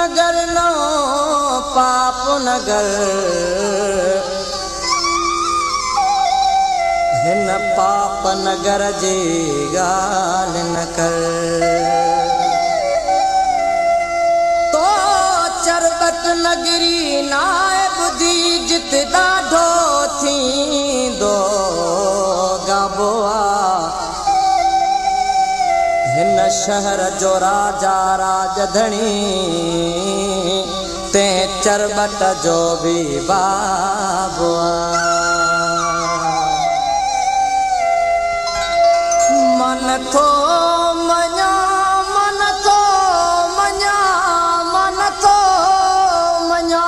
नगर no पाप नगर हिन पाप नगर जी ॻाल्हि न कर तो चरबत नगरी नाए ॿुधी जित ॾाढो थींदो गाबो हिन शहर जो राजा राजधणी ते चरबत जो भी बाबो मन थो मञा मन थो मञा मन थो मञा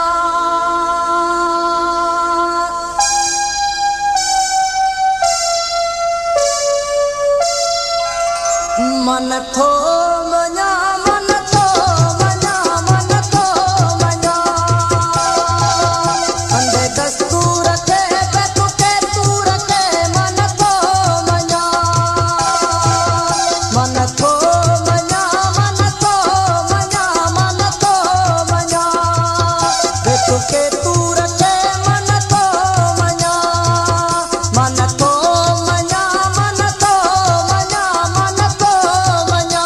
मन थो मञा मन थो मञा मन थो मञा अंधे दस्तूर खे बेतुके तूर खे मन थो मञा मन थो मञा मन थो मञा मन थो मञा बेतुके तूर खे मन थो मञा मन थो मञा मन थो मञा मन थो मञा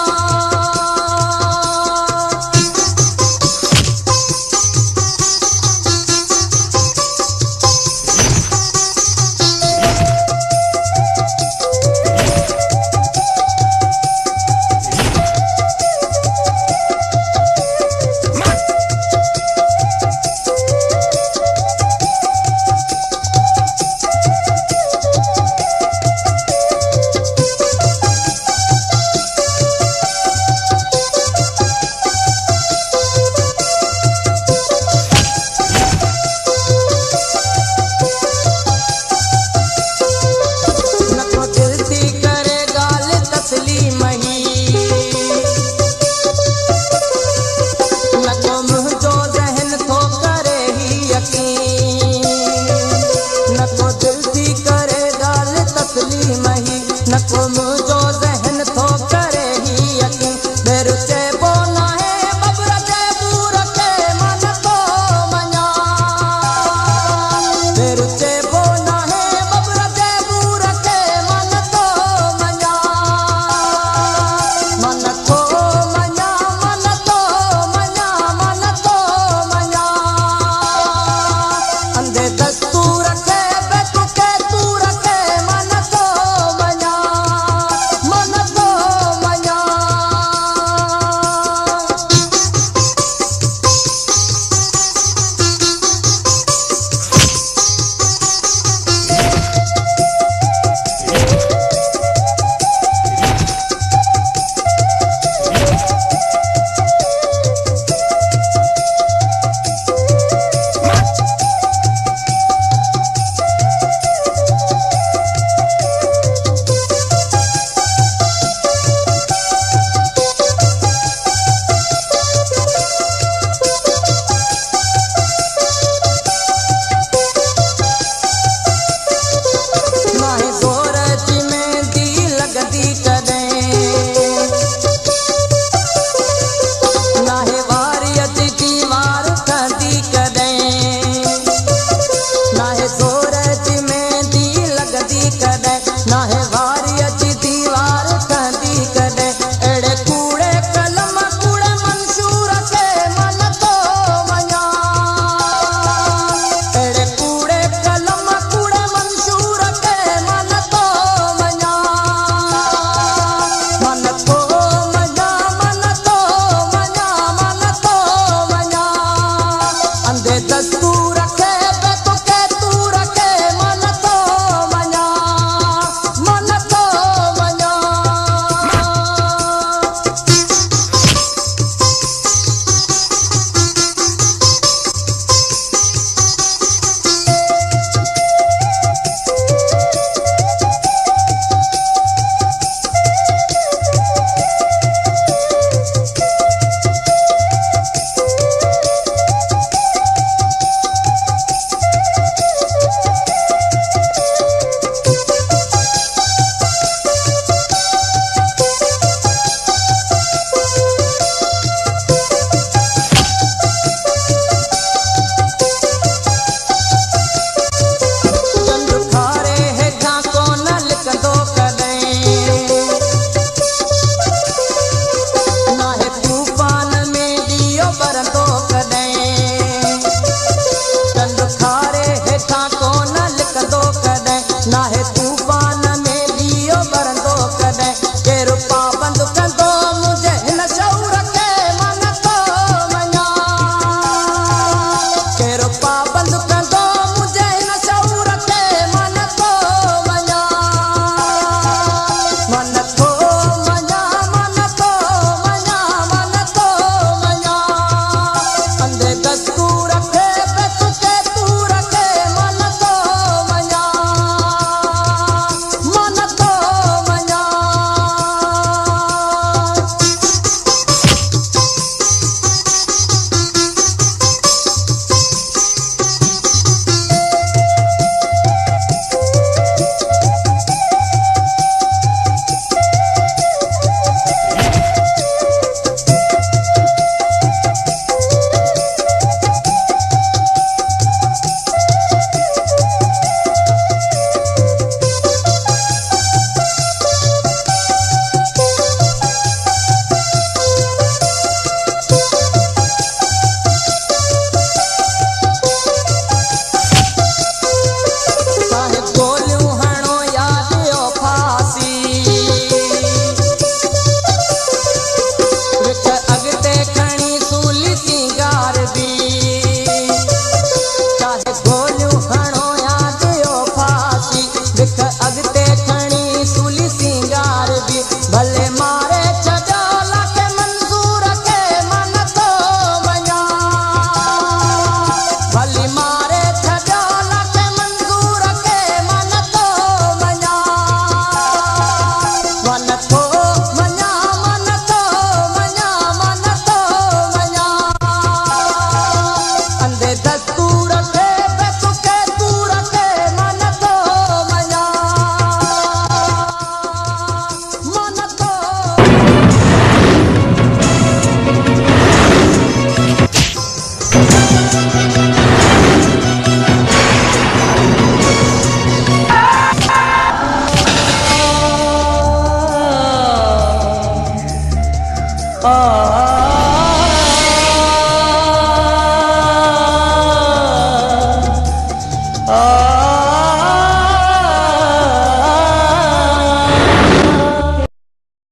आ